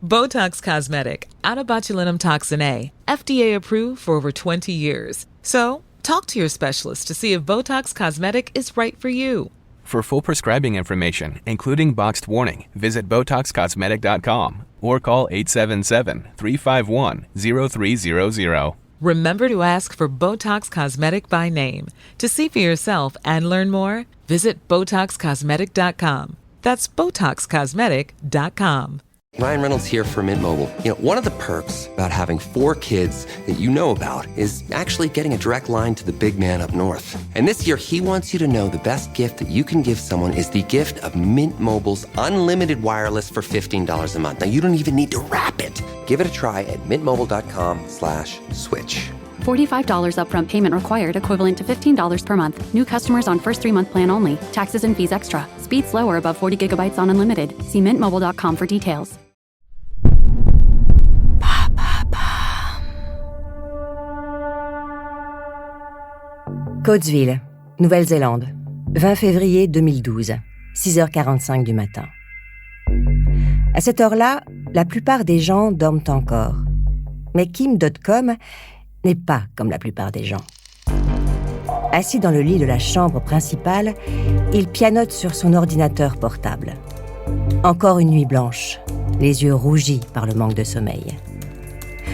Botox Cosmetic, out of botulinum toxin A, FDA approved for over 20 years. So, talk to your specialist to see if Botox Cosmetic is right for you. For full prescribing information, including boxed warning, visit BotoxCosmetic.com or call 877-351-0300. Remember to ask for Botox Cosmetic by name. To see for yourself and learn more, visit BotoxCosmetic.com. That's BotoxCosmetic.com. Ryan Reynolds here for Mint Mobile. You know, one of the perks about having 4 kids that you know about is actually getting a direct line to the big man up north. And this year, he wants you to know the best gift that you can give someone is the gift of Mint Mobile's unlimited wireless for $15 a month. Now, you don't even need to wrap it. Give it a try at mintmobile.com/switch. $45 upfront payment required, equivalent to $15 per month. New customers on first 3-month plan only. Taxes and fees extra. Speed slower above 40 gigabytes on unlimited. See mintmobile.com for details. Coatesville, Nouvelle-Zélande, 20 février 2012, 6h45 du matin. À cette heure-là, la plupart des gens dorment encore. Mais Kim.com n'est pas comme la plupart des gens. Assis dans le lit de la chambre principale, il pianote sur son ordinateur portable. Encore une nuit blanche, les yeux rougis par le manque de sommeil.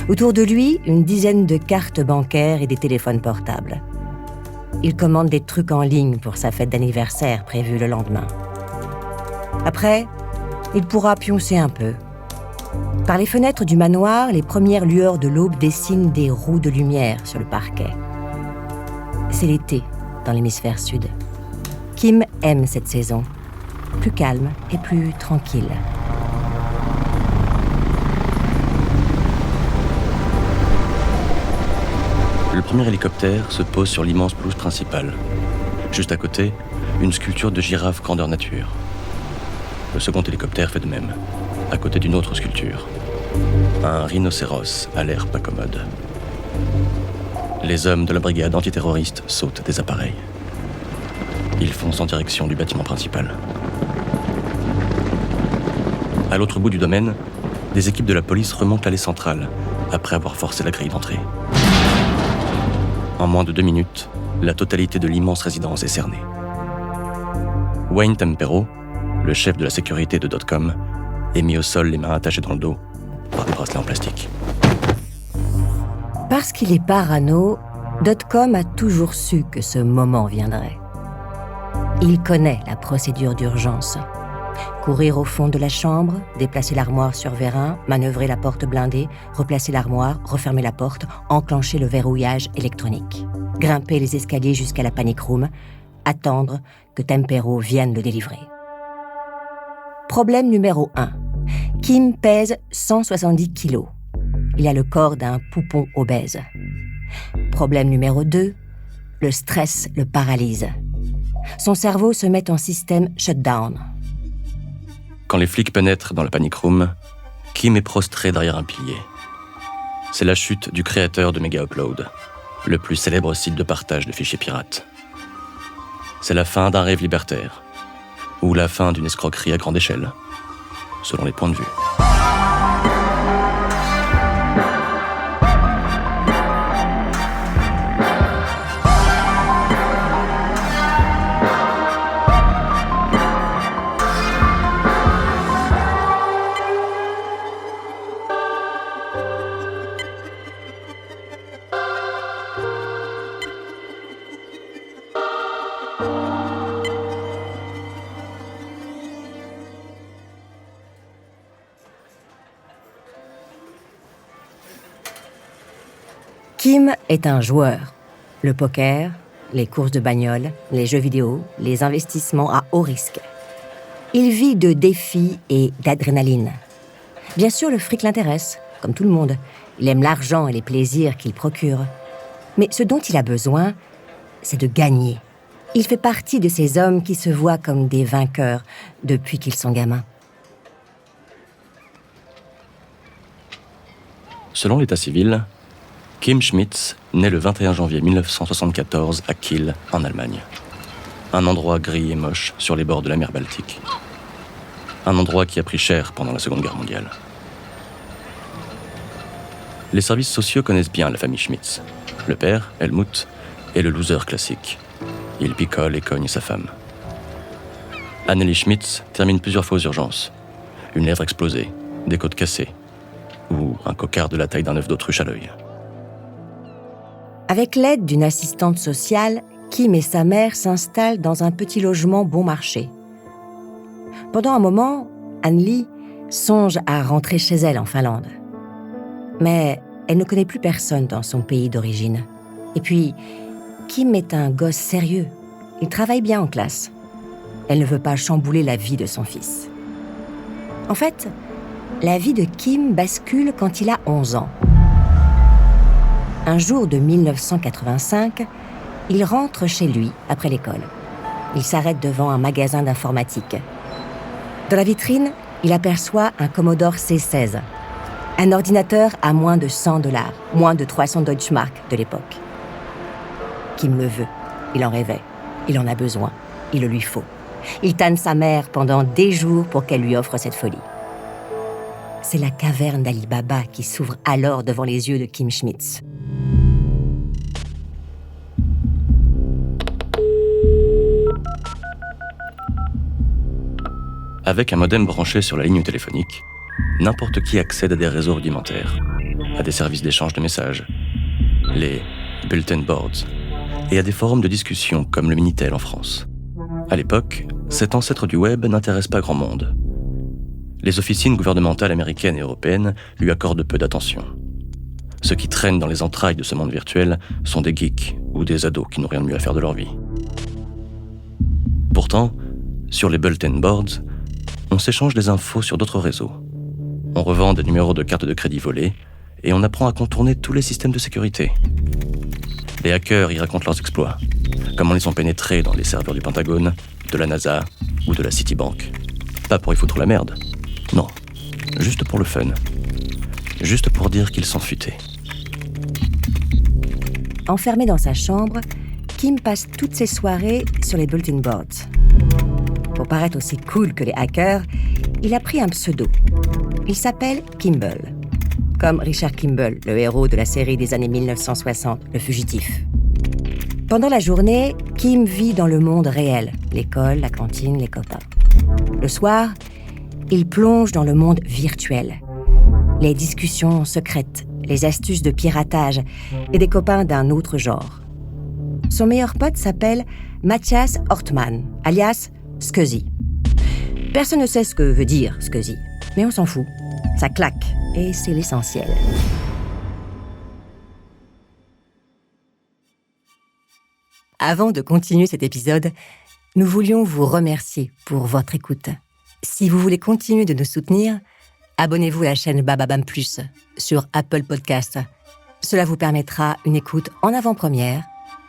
Autour de lui, une dizaine de cartes bancaires et des téléphones portables. Il commande des trucs en ligne pour sa fête d'anniversaire prévue le lendemain. Après, il pourra pioncer un peu. Par les fenêtres du manoir, les premières lueurs de l'aube dessinent des roues de lumière sur le parquet. C'est l'été dans l'hémisphère sud. Kim aime cette saison, plus calme et plus tranquille. Le premier hélicoptère se pose sur l'immense pelouse principale. Juste à côté, une sculpture de girafe grandeur nature. Le second hélicoptère fait de même, à côté d'une autre sculpture. Un rhinocéros à l'air pas commode. Les hommes de la brigade antiterroriste sautent des appareils. Ils foncent en direction du bâtiment principal. À l'autre bout du domaine, des équipes de la police remontent l'allée centrale, après avoir forcé la grille d'entrée. En moins de 2 minutes, la totalité de l'immense résidence est cernée. Wayne Tempero, le chef de la sécurité de .com, est mis au sol, les mains attachées dans le dos, par des bracelets en plastique. Parce qu'il est parano, .com a toujours su que ce moment viendrait. Il connaît la procédure d'urgence. Courir au fond de la chambre, déplacer l'armoire sur vérin, manœuvrer la porte blindée, replacer l'armoire, refermer la porte, enclencher le verrouillage électronique. Grimper les escaliers jusqu'à la panic room, attendre que Tempero vienne le délivrer. Problème numéro 1. Kim pèse 170 kilos. Il a le corps d'un poupon obèse. Problème numéro 2. Le stress le paralyse. Son cerveau se met en système shutdown. Quand les flics pénètrent dans la panic room, Kim est prostré derrière un pilier. C'est la chute du créateur de Mega Upload, le plus célèbre site de partage de fichiers pirates. C'est la fin d'un rêve libertaire, ou la fin d'une escroquerie à grande échelle, selon les points de vue. Kim est un joueur. Le poker, les courses de bagnole, les jeux vidéo, les investissements à haut risque. Il vit de défis et d'adrénaline. Bien sûr, le fric l'intéresse, comme tout le monde. Il aime l'argent et les plaisirs qu'il procure. Mais ce dont il a besoin, c'est de gagner. Il fait partie de ces hommes qui se voient comme des vainqueurs depuis qu'ils sont gamins. Selon l'état civil, Kim Schmitz naît le 21 janvier 1974 à Kiel, en Allemagne. Un endroit gris et moche sur les bords de la mer Baltique. Un endroit qui a pris cher pendant la Seconde Guerre mondiale. Les services sociaux connaissent bien la famille Schmitz. Le père, Helmut, est le loser classique. Il picole et cogne sa femme. Anneli Schmitz termine plusieurs fois aux urgences. Une lèvre explosée, des côtes cassées, ou un cocard de la taille d'un œuf d'autruche à l'œil. Avec l'aide d'une assistante sociale, Kim et sa mère s'installent dans un petit logement bon marché. Pendant un moment, Anneli songe à rentrer chez elle en Finlande. Mais elle ne connaît plus personne dans son pays d'origine. Et puis, Kim est un gosse sérieux. Il travaille bien en classe. Elle ne veut pas chambouler la vie de son fils. En fait, la vie de Kim bascule quand il a 11 ans. Un jour de 1985, il rentre chez lui après l'école. Il s'arrête devant un magasin d'informatique. Dans la vitrine, il aperçoit un Commodore C16, un ordinateur à moins de $100, moins de 300 Deutschmark de l'époque. Kim le veut, il en rêvait, il en a besoin, il le lui faut. Il tanne sa mère pendant des jours pour qu'elle lui offre cette folie. C'est la caverne d'Ali Baba qui s'ouvre alors devant les yeux de Kim Schmitz. Avec un modem branché sur la ligne téléphonique, n'importe qui accède à des réseaux rudimentaires, à des services d'échange de messages, les bulletin boards, et à des forums de discussion comme le Minitel en France. À l'époque, cet ancêtre du web n'intéresse pas grand monde. Les officines gouvernementales américaines et européennes lui accordent peu d'attention. Ceux qui traînent dans les entrailles de ce monde virtuel sont des geeks ou des ados qui n'ont rien de mieux à faire de leur vie. Pourtant, sur les bulletin boards, on s'échange des infos sur d'autres réseaux. On revend des numéros de cartes de crédit volés et on apprend à contourner tous les systèmes de sécurité. Les hackers y racontent leurs exploits, comment ils sont pénétrés dans les serveurs du Pentagone, de la NASA ou de la Citibank. Pas pour y foutre la merde, non, juste pour le fun. Juste pour dire qu'ils sont futés. Enfermé dans sa chambre, Kim passe toutes ses soirées sur les bulletin boards. Pour paraître aussi cool que les hackers, il a pris un pseudo. Il s'appelle Kimball, comme Richard Kimball, le héros de la série des années 1960, Le Fugitif. Pendant la journée, Kim vit dans le monde réel, l'école, la cantine, les copains. Le soir, il plonge dans le monde virtuel. Les discussions secrètes, les astuces de piratage et des copains d'un autre genre. Son meilleur pote s'appelle Matthias Hortmann, alias Scuzzy. Personne ne sait ce que veut dire Scuzzy, mais on s'en fout. Ça claque, et c'est l'essentiel. Avant de continuer cet épisode, nous voulions vous remercier pour votre écoute. Si vous voulez continuer de nous soutenir, abonnez-vous à la chaîne Bababam Plus sur Apple Podcasts. Cela vous permettra une écoute en avant-première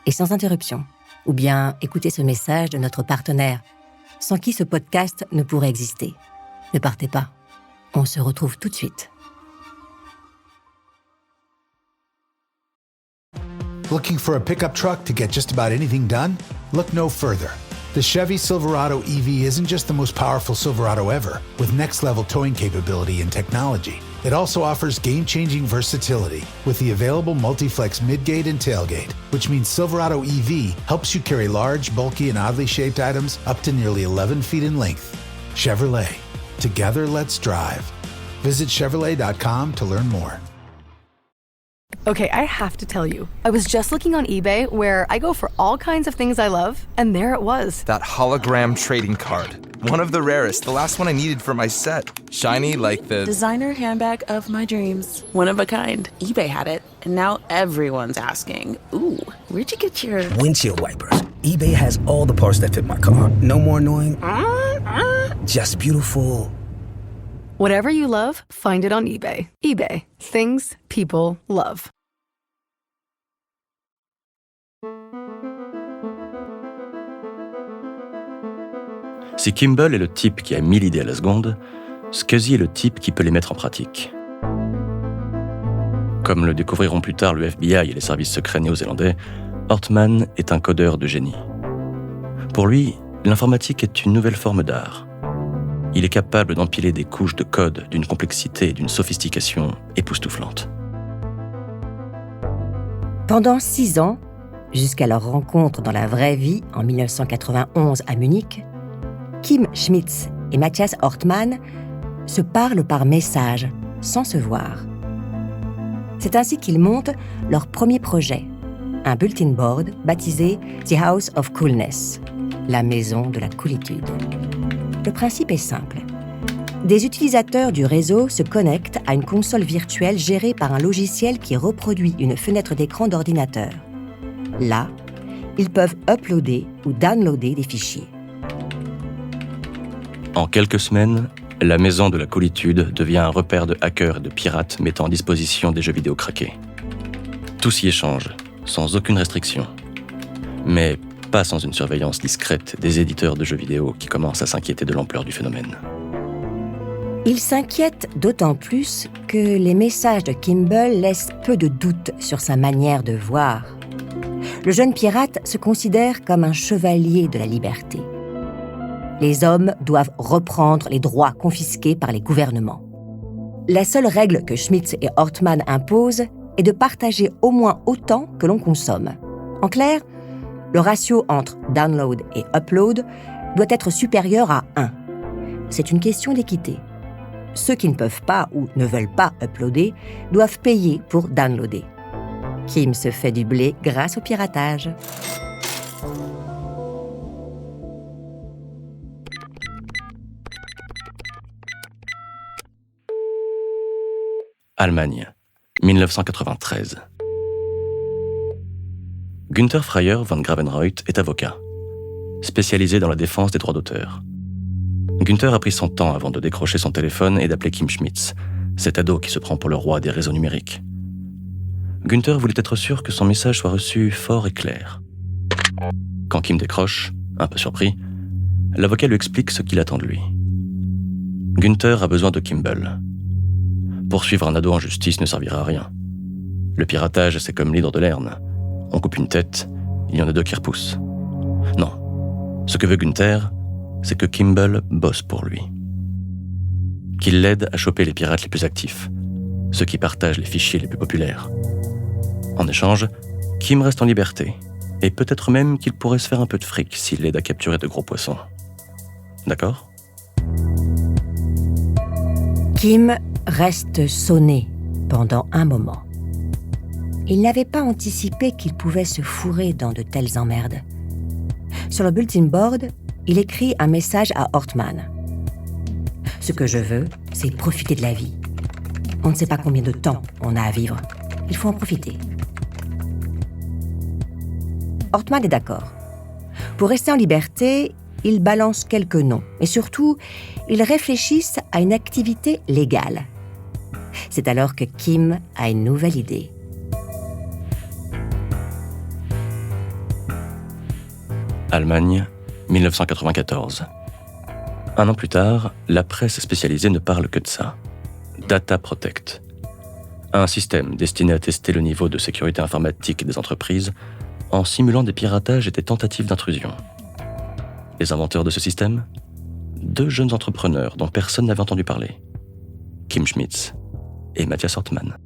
et sans interruption. Ou bien écoutez ce message de notre partenaire, sans qui ce podcast ne pourrait exister. Ne partez pas. On se retrouve tout de suite. Looking for a pickup truck to get just about anything done? Look no further. The Chevy Silverado EV isn't just the most powerful Silverado ever, with next-level towing capability and technology. It also offers game-changing versatility with the available multi-flex midgate and tailgate, which means Silverado EV helps you carry large, bulky, and oddly shaped items up to nearly 11 feet in length. Chevrolet. Together, let's drive. Visit Chevrolet.com to learn more. Okay, I have to tell you, I was just looking on eBay where I go for all kinds of things I love, and there it was. That hologram trading card. One of the rarest, the last one I needed for my set. Shiny like the designer handbag of my dreams. One of a kind. eBay had it, and now everyone's asking, ooh, where'd you get your windshield wipers? eBay has all the parts that fit my car. No more annoying, just beautiful. Whatever you love, find it on eBay. eBay. Things people love. Si Kimball est le type qui a 1000 idées à la seconde, Scuzzy est le type qui peut les mettre en pratique. Comme le découvriront plus tard le FBI et les services secrets néo-zélandais, Hortmann est un codeur de génie. Pour lui, l'informatique est une nouvelle forme d'art. Il est capable d'empiler des couches de code d'une complexité et d'une sophistication époustouflantes. Pendant 6 ans, jusqu'à leur rencontre dans la vraie vie en 1991 à Munich, Kim Schmitz et Matthias Ortmann se parlent par message, sans se voir. C'est ainsi qu'ils montent leur premier projet, un bulletin board baptisé The House of Coolness, la maison de la coolitude. Le principe est simple. Des utilisateurs du réseau se connectent à une console virtuelle gérée par un logiciel qui reproduit une fenêtre d'écran d'ordinateur. Là, ils peuvent uploader ou downloader des fichiers. En quelques semaines, la maison de la coolitude devient un repère de hackers et de pirates mettant à disposition des jeux vidéo craqués. Tout s'y échange, sans aucune restriction. Mais pas sans une surveillance discrète des éditeurs de jeux vidéo qui commencent à s'inquiéter de l'ampleur du phénomène. Ils s'inquiètent d'autant plus que les messages de Kimball laissent peu de doute sur sa manière de voir. Le jeune pirate se considère comme un chevalier de la liberté. Les hommes doivent reprendre les droits confisqués par les gouvernements. La seule règle que Schmitz et Ortmann imposent est de partager au moins autant que l'on consomme. En clair, le ratio entre download et upload doit être supérieur à 1. C'est une question d'équité. Ceux qui ne peuvent pas ou ne veulent pas uploader doivent payer pour downloader. Kim se fait du blé grâce au piratage. Allemagne, 1993. Günther Freier von Gravenreuth est avocat, spécialisé dans la défense des droits d'auteur. Günther a pris son temps avant de décrocher son téléphone et d'appeler Kim Schmitz, cet ado qui se prend pour le roi des réseaux numériques. Günther voulait être sûr que son message soit reçu fort et clair. Quand Kim décroche, un peu surpris, l'avocat lui explique ce qu'il attend de lui. Günther a besoin de Kimball. Poursuivre un ado en justice ne servira à rien. Le piratage, c'est comme l'hydre de Lerne. On coupe une tête, il y en a 2 qui repoussent. Non. Ce que veut Günther, c'est que Kimball bosse pour lui. Qu'il l'aide à choper les pirates les plus actifs, ceux qui partagent les fichiers les plus populaires. En échange, Kim reste en liberté, et peut-être même qu'il pourrait se faire un peu de fric s'il l'aide à capturer de gros poissons. D'accord ? Kim reste sonné pendant un moment. Il n'avait pas anticipé qu'il pouvait se fourrer dans de telles emmerdes. Sur le bulletin board, il écrit un message à Ortmann. « Ce que je veux, c'est profiter de la vie. On ne sait pas combien de temps on a à vivre. Il faut en profiter. » Ortmann est d'accord. Pour rester en liberté, il balance quelques noms. Et surtout, ils réfléchissent à une activité légale. C'est alors que Kim a une nouvelle idée. Allemagne, 1994. Un an plus tard, la presse spécialisée ne parle que de ça. Data Protect. Un système destiné à tester le niveau de sécurité informatique des entreprises en simulant des piratages et des tentatives d'intrusion. Les inventeurs de ce système ? 2 jeunes entrepreneurs dont personne n'avait entendu parler. Kim Schmitz et Matthias Ortmann.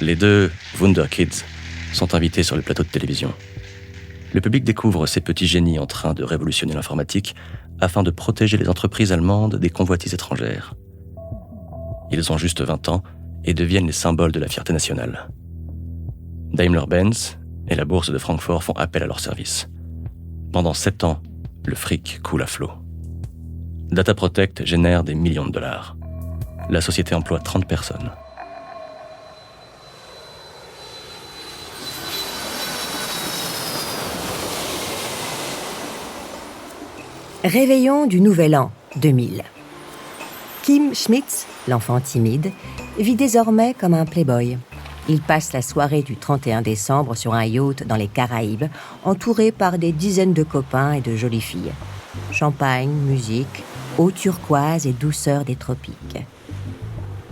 Les 2 Wunderkids sont invités sur le plateau de télévision. Le public découvre ces petits génies en train de révolutionner l'informatique afin de protéger les entreprises allemandes des convoitises étrangères. Ils ont juste 20 ans et deviennent les symboles de la fierté nationale. Daimler-Benz et la bourse de Francfort font appel à leurs services. Pendant 7 ans, le fric coule à flot. Data Protect génère des millions de dollars. La société emploie 30 personnes. Réveillon du Nouvel An 2000. Kim Schmitz, l'enfant timide, vit désormais comme un playboy. Il passe la soirée du 31 décembre sur un yacht dans les Caraïbes, entouré par des dizaines de copains et de jolies filles. Champagne, musique, eau turquoise et douceur des tropiques.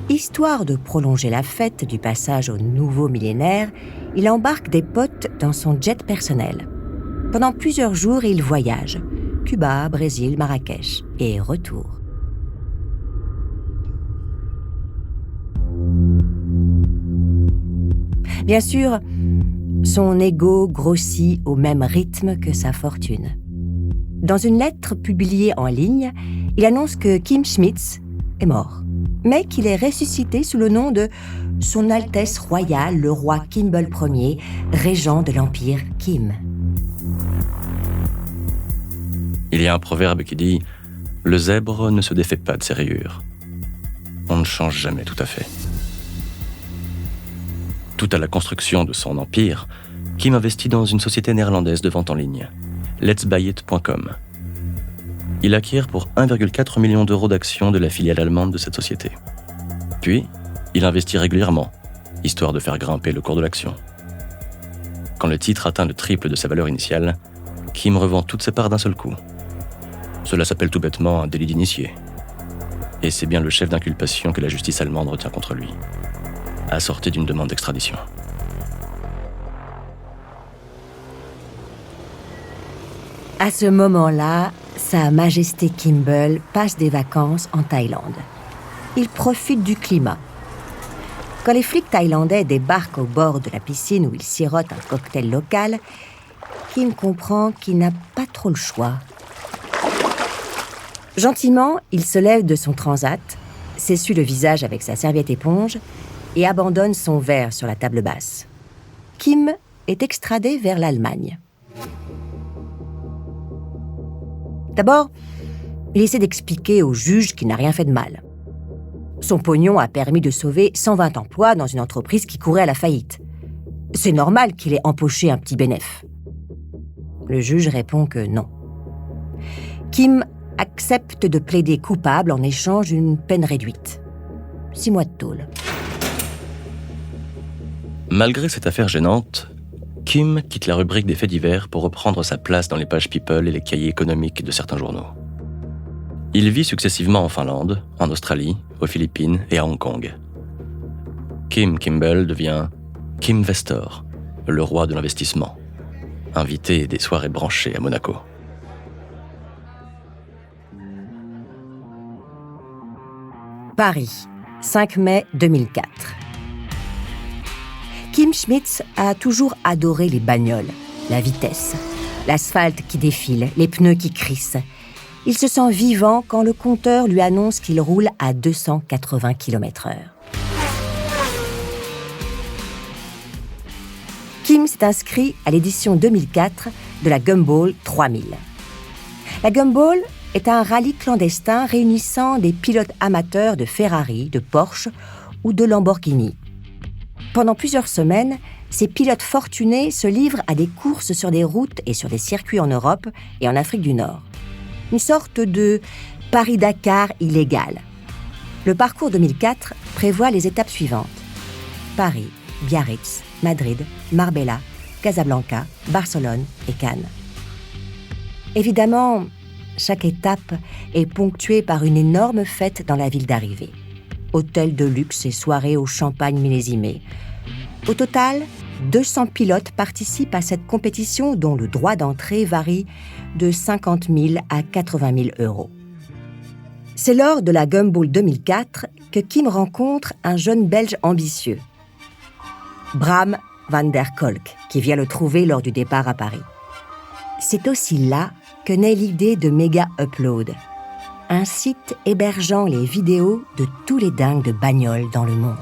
Histoire de prolonger la fête du passage au nouveau millénaire, il embarque des potes dans son jet personnel. Pendant plusieurs jours, il voyage. Cuba, Brésil, Marrakech et retour. Bien sûr, son ego grossit au même rythme que sa fortune. Dans une lettre publiée en ligne, il annonce que Kim Schmitz est mort, mais qu'il est ressuscité sous le nom de Son Altesse Royale, le roi Kimball Ier, régent de l'Empire Kim. Il y a un proverbe qui dit « Le zèbre ne se défait pas de ses rayures ». On ne change jamais tout à fait. Tout à la construction de son empire, Kim investit dans une société néerlandaise de vente en ligne, letsbuyit.com. Il acquiert pour 1,4 million d'euros d'actions de la filiale allemande de cette société. Puis, il investit régulièrement, histoire de faire grimper le cours de l'action. Quand le titre atteint le triple de sa valeur initiale, Kim revend toutes ses parts d'un seul coup. Cela s'appelle tout bêtement un délit d'initié. Et c'est bien le chef d'inculpation que la justice allemande retient contre lui, assorti d'une demande d'extradition. À ce moment-là, Sa Majesté Kimball passe des vacances en Thaïlande. Il profite du climat. Quand les flics thaïlandais débarquent au bord de la piscine où il sirote un cocktail local, Kim comprend qu'il n'a pas trop le choix. Gentiment, il se lève de son transat, s'essuie le visage avec sa serviette éponge et abandonne son verre sur la table basse. Kim est extradé vers l'Allemagne. D'abord, il essaie d'expliquer au juge qu'il n'a rien fait de mal. Son pognon a permis de sauver 120 emplois dans une entreprise qui courait à la faillite. C'est normal qu'il ait empoché un petit bénéf. Le juge répond que non. Kim accepte de plaider coupable en échange d'une peine réduite. 6 mois de tôle. Malgré cette affaire gênante, Kim quitte la rubrique des faits divers pour reprendre sa place dans les pages People et les cahiers économiques de certains journaux. Il vit successivement en Finlande, en Australie, aux Philippines et à Hong Kong. Kim Kimball devient Kimvestor, le roi de l'investissement, invité des soirées branchées à Monaco. Paris, 5 mai 2004. Kim Schmitz a toujours adoré les bagnoles, la vitesse, l'asphalte qui défile, les pneus qui crissent. Il se sent vivant quand le compteur lui annonce qu'il roule à 280 km/h. Kim s'est inscrit à l'édition 2004 de la Gumball 3000. La Gumball est un rallye clandestin réunissant des pilotes amateurs de Ferrari, de Porsche ou de Lamborghini. Pendant plusieurs semaines, ces pilotes fortunés se livrent à des courses sur des routes et sur des circuits en Europe et en Afrique du Nord. Une sorte de Paris-Dakar illégal. Le parcours 2004 prévoit les étapes suivantes. Paris, Biarritz, Madrid, Marbella, Casablanca, Barcelone et Cannes. Évidemment, chaque étape est ponctuée par une énorme fête dans la ville d'arrivée. Hôtels de luxe et soirées au champagne millésimé. Au total, 200 pilotes participent à cette compétition dont le droit d'entrée varie de 50 000 à 80 000 euros. C'est lors de la Gumball 2004 que Kim rencontre un jeune Belge ambitieux, Bram van der Kolk, qui vient le trouver lors du départ à Paris. C'est aussi là que naît l'idée de Mega Upload, un site hébergeant les vidéos de tous les dingues de bagnoles dans le monde.